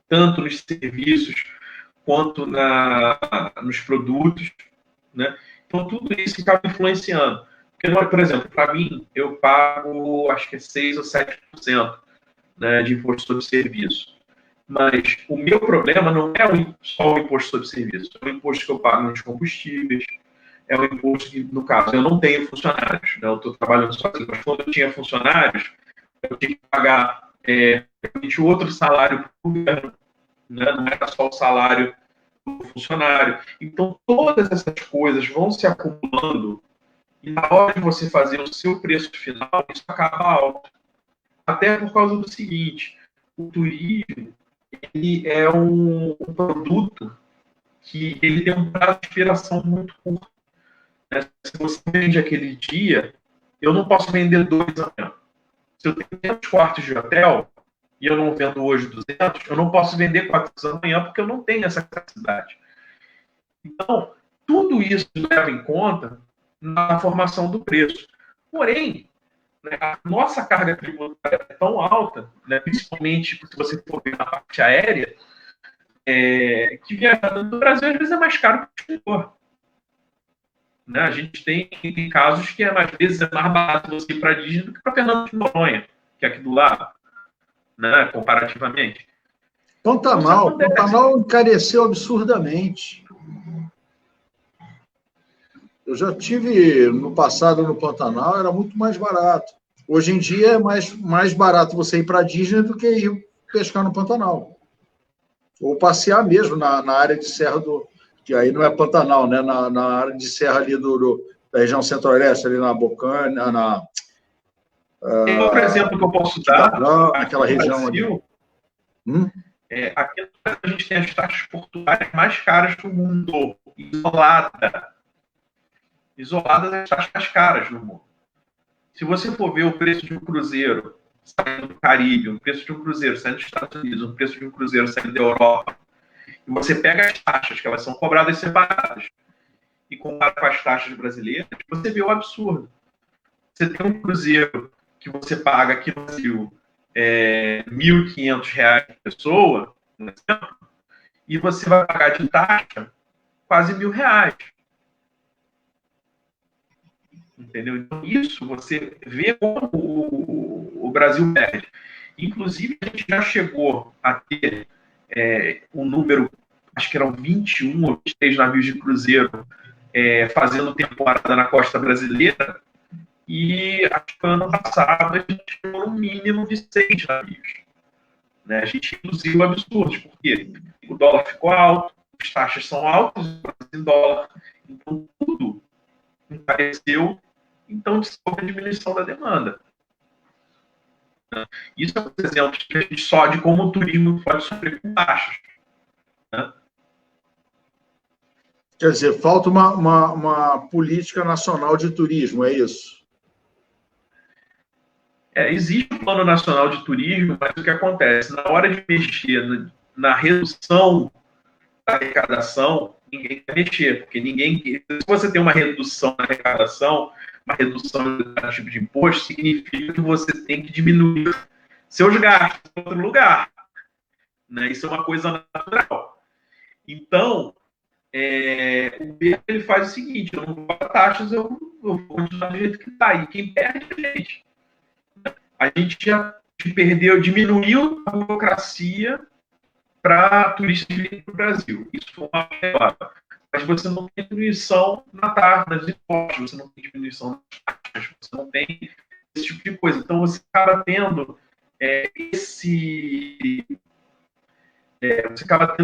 tanto nos serviços quanto nos produtos, né? Então, tudo isso acaba influenciando. Porque, por exemplo, para mim, eu pago, acho que é 6% ou 7%, né, de imposto sobre serviço. Mas o meu problema não é só o imposto sobre serviço, é o imposto que eu pago nos combustíveis, é o imposto que, no caso, eu não tenho funcionários, né? Eu estou trabalhando sozinho, mas quando eu tinha funcionários, eu tinha que pagar outro salário para o governo, né? Não era só o salário do funcionário. Então, todas essas coisas vão se acumulando e na hora de você fazer o seu preço final, isso acaba alto. Até por causa do seguinte, o turismo ele é um produto que ele tem um prazo de expiração muito curto. Se você vende aquele dia, eu não posso vender 2 amanhã. Se eu tenho 500 quartos de hotel e eu não vendo hoje 200, eu não posso vender 400 amanhã porque eu não tenho essa capacidade. Então, tudo isso leva em conta na formação do preço. Porém, né, a nossa carga tributária é tão alta, né, principalmente se você for ver na parte aérea, que viajar no Brasil às vezes é mais caro que o exterior. Né? A gente tem casos que às vezes é mais barato você ir para a Disney do que para Fernando de Noronha, que é aqui do lado, né? Comparativamente. Pantanal encareceu absurdamente. Eu já tive no passado no Pantanal, era muito mais barato. Hoje em dia é mais barato você ir para a Disney do que ir pescar no Pantanal. Ou passear mesmo na área de serra que aí não é Pantanal, né? Na área de serra ali da região centro-oeste, ali na Bocana, Tem outro exemplo que eu posso dar. Aquela região Brasil, ali. Aqui no Brasil a gente tem as taxas portuárias mais caras do mundo, isoladas as taxas mais caras do mundo. Se você for ver o preço de um cruzeiro saindo do Caribe, o preço de um cruzeiro saindo dos Estados Unidos, o preço de um cruzeiro saindo da Europa, e você pega as taxas, que elas são cobradas separadas, e compara com as taxas brasileiras, você vê o absurdo. Você tem um cruzeiro que você paga aqui no Brasil R$1.500 por pessoa, por exemplo, e você vai pagar de taxa quase R$1.000. Entendeu? Então, isso você vê como o Brasil perde. Inclusive, a gente já chegou a ter um número, acho que eram 21 ou 23 navios de cruzeiro fazendo temporada na costa brasileira, e acho que ano passado a gente chegou no mínimo de 6 navios. Né? A gente reduziu absurdos, porque o dólar ficou alto, as taxas são altas em dólar, então tudo encareceu, então houve a diminuição da demanda. Isso é um exemplo que a gente só de como o turismo pode sofrer com taxas. Né? Quer dizer, falta uma política nacional de turismo, é isso? Existe um plano nacional de turismo, mas o que acontece? Na hora de mexer na redução da arrecadação, ninguém quer mexer, porque se você tem uma redução na arrecadação, uma redução do tipo de imposto, significa que você tem que diminuir seus gastos em outro lugar. Né? Isso é uma coisa natural. Então, o governo ele faz o seguinte: eu não vou pagar taxas, eu vou continuar do jeito que está. E quem perde é a gente. A gente já diminuiu a burocracia para turistas virem para o Brasil. Isso foi uma melhora. Mas você não tem diminuição na taxa, nas impostos, você não tem diminuição nas taxas, você não tem esse tipo de coisa. Então, você acaba tendo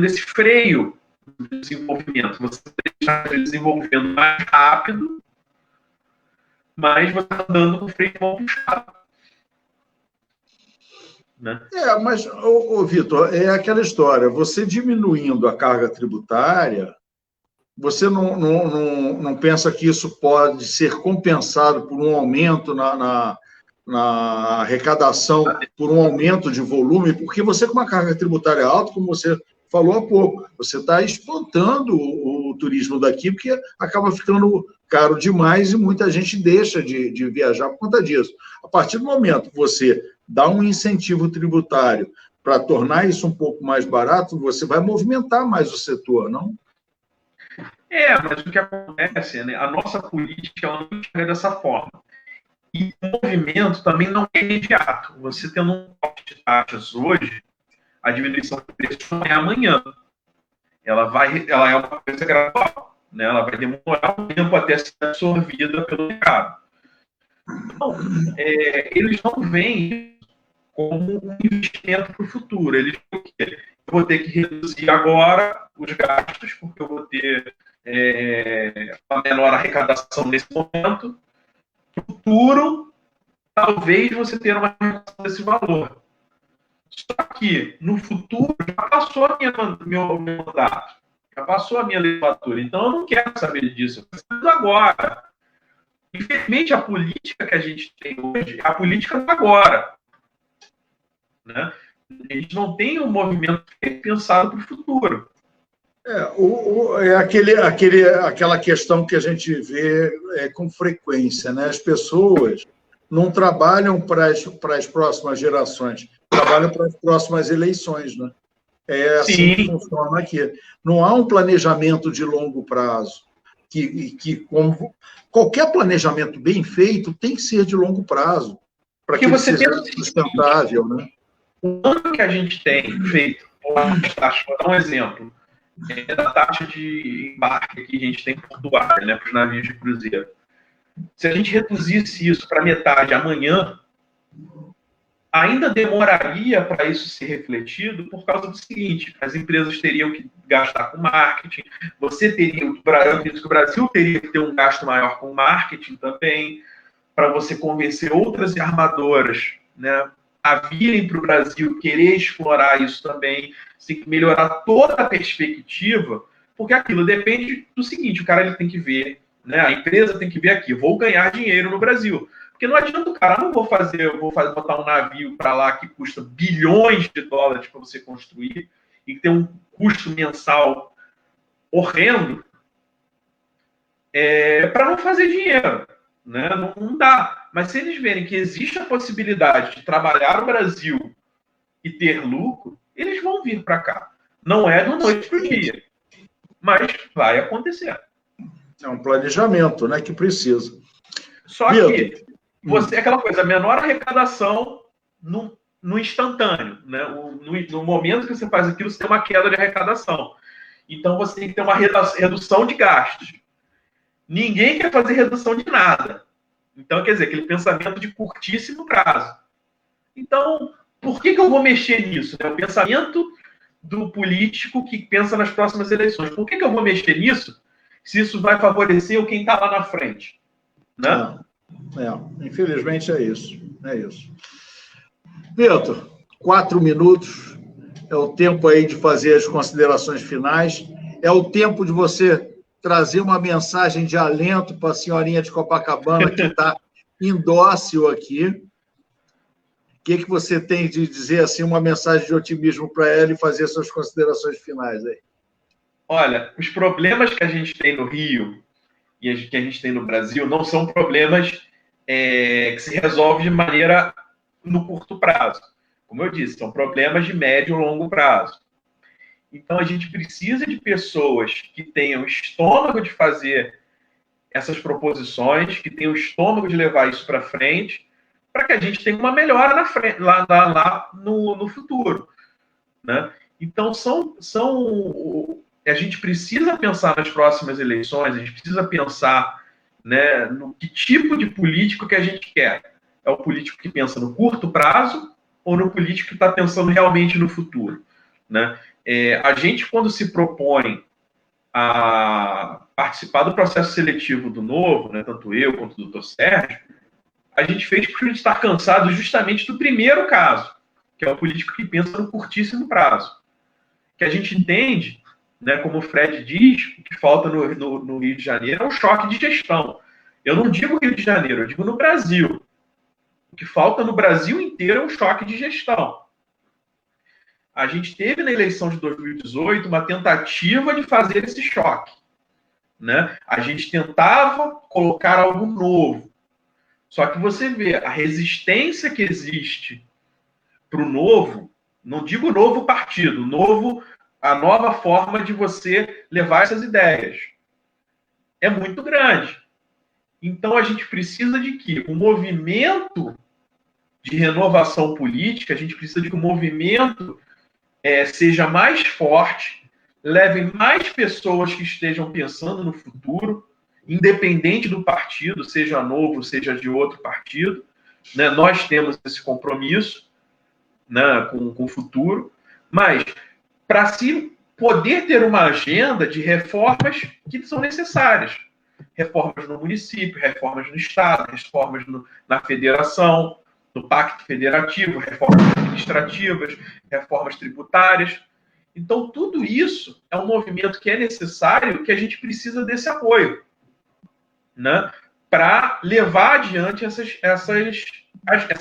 esse freio de desenvolvimento. Você está desenvolvendo mais rápido, mas você está dando com o freio de mão puxado. Né? Mas, Vitor, é aquela história, você diminuindo a carga tributária, você não pensa que isso pode ser compensado por um aumento na arrecadação, por um aumento de volume, porque você com uma carga tributária alta, como você falou há pouco, você está espantando o turismo daqui, porque acaba ficando caro demais e muita gente deixa de viajar por conta disso. A partir do momento que você dá um incentivo tributário para tornar isso um pouco mais barato, você vai movimentar mais o setor, não? Mas o que acontece, né? A nossa política ela não chega dessa forma. E o movimento também não é imediato. Você tendo um corte de taxas hoje, a diminuição do preço não é amanhã. Ela é uma coisa gradual. Né? Ela vai demorar um tempo até ser absorvida pelo mercado. Então, eles não veem como um investimento para o futuro. Eles veem que eu vou ter que reduzir agora os gastos, porque eu vou ter uma menor arrecadação nesse momento. No futuro, talvez você tenha uma redução desse valor. Só que, no futuro, já passou meu mandato, já passou a minha legislatura, então eu não quero saber disso, eu preciso agora. Infelizmente, a política que a gente tem hoje é a política do agora. Né? A gente não tem um movimento pensado para o futuro. Aquela questão que a gente vê com frequência, né? As pessoas não trabalham para as próximas gerações, trabalham para as próximas eleições, né? É assim que funciona aqui. Não há um planejamento de longo prazo, como qualquer planejamento bem feito tem que ser de longo prazo, para que ele seja sustentável, né? O ano que a gente tem feito, vou dar um exemplo, da taxa de embarque que a gente tem portuária, né, para os navios de cruzeiro. Se a gente reduzisse isso para metade amanhã, ainda demoraria para isso ser refletido por causa do seguinte: as empresas teriam que gastar com marketing, eu acredito que o Brasil teria que ter um gasto maior com marketing também, para você convencer outras armadoras, né, a virem para o Brasil, querer explorar isso também. Você tem que melhorar toda a perspectiva, porque aquilo depende do seguinte: o cara ele tem que ver, né, a empresa tem que ver aqui, vou ganhar dinheiro no Brasil. Porque não adianta o cara, não vou botar um navio para lá que custa bilhões de dólares para você construir e que tem um custo mensal horrendo, para não fazer dinheiro, né? Não dá. Mas se eles verem que existe a possibilidade de trabalhar no Brasil e ter lucro, eles vão vir para cá. Não é do noite para o dia, mas vai acontecer. É um planejamento, né, que precisa. Só que você, aquela coisa, a menor arrecadação no instantâneo, né? No momento que você faz aquilo, você tem uma queda de arrecadação. Então, você tem que ter uma redução de gastos. Ninguém quer fazer redução de nada. Então, quer dizer, aquele pensamento de curtíssimo prazo. Então, por que eu vou mexer nisso? É o pensamento do político que pensa nas próximas eleições. Por que eu vou mexer nisso se isso vai favorecer quem está lá na frente? Né? Infelizmente é isso. É isso. Vitor, 4 minutos é o tempo aí de fazer as considerações finais. É o tempo de você trazer uma mensagem de alento para a senhorinha de Copacabana que está indócil aqui. O que você tem de dizer, assim, uma mensagem de otimismo para ela e fazer suas considerações finais aí? Olha, os problemas que a gente tem no Rio e que a gente tem no Brasil não são problemas que se resolvem de maneira no curto prazo. Como eu disse, são problemas de médio e longo prazo. Então, a gente precisa de pessoas que tenham estômago de fazer essas proposições, que tenham estômago de levar isso para frente, para que a gente tenha uma melhora na frente, lá no futuro. Né? Então, a gente precisa pensar nas próximas eleições, a gente precisa pensar, né, no que tipo de político que a gente quer. É o político que pensa no curto prazo ou no político que está pensando realmente no futuro? Né? A gente, quando se propõe a participar do processo seletivo do Novo, né, tanto eu quanto o doutor Sérgio, a gente fez por estar cansado justamente do primeiro caso, que é o político que pensa no curtíssimo prazo. Que a gente entende, né, como o Fred diz, o que falta no Rio de Janeiro é um choque de gestão. Eu não digo Rio de Janeiro, eu digo no Brasil. O que falta no Brasil inteiro é um choque de gestão. A gente teve na eleição de 2018 uma tentativa de fazer esse choque. Né? A gente tentava colocar algo novo. Só que você vê a resistência que existe para o novo, não digo novo partido, a nova forma de você levar essas ideias. É muito grande. Então, a gente precisa de que o movimento de renovação política, a gente precisa de que o movimento seja mais forte, leve mais pessoas que estejam pensando no futuro, independente do partido, seja Novo, seja de outro partido. Né? Nós temos esse compromisso, né, com o futuro, mas para se poder ter uma agenda de reformas que são necessárias. Reformas no município, reformas no Estado, reformas na federação, no Pacto Federativo, reformas administrativas, reformas tributárias. Então, tudo isso é um movimento que é necessário, que a gente precisa desse apoio, né, para levar adiante essa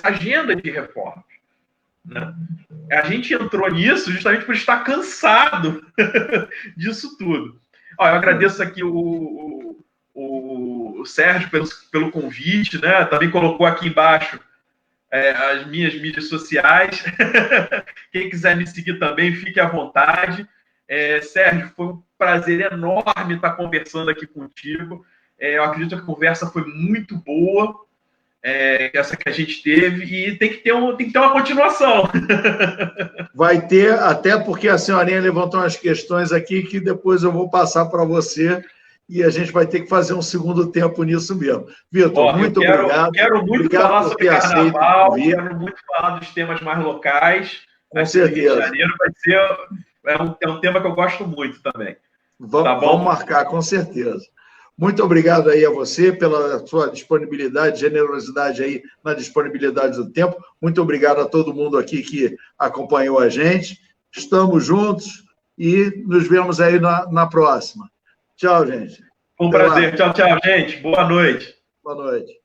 agenda de reformas. Né? A gente entrou nisso justamente por estar cansado disso tudo. Eu agradeço aqui o Sérgio pelo convite, né? Também colocou aqui embaixo as minhas mídias sociais. Quem quiser me seguir também, fique à vontade. Sérgio, foi um prazer enorme estar conversando aqui contigo. Eu acredito que a conversa foi muito boa, essa que a gente teve, e tem que ter uma continuação. Vai ter, até porque a senhorinha levantou umas questões aqui que depois eu vou passar para você e a gente vai ter que fazer um segundo tempo nisso mesmo. Vitor, muito obrigado. Quero muito obrigado falar sobre carnaval, quero muito falar dos temas mais locais. Com certeza. Rio de Janeiro vai ser um tema que eu gosto muito também. Vamos marcar, com certeza. Muito obrigado aí a você pela sua disponibilidade, generosidade aí na disponibilidade do tempo. Muito obrigado a todo mundo aqui que acompanhou a gente. Estamos juntos e nos vemos aí na próxima. Tchau, gente. Um prazer. Tchau, tchau, gente. Boa noite. Boa noite.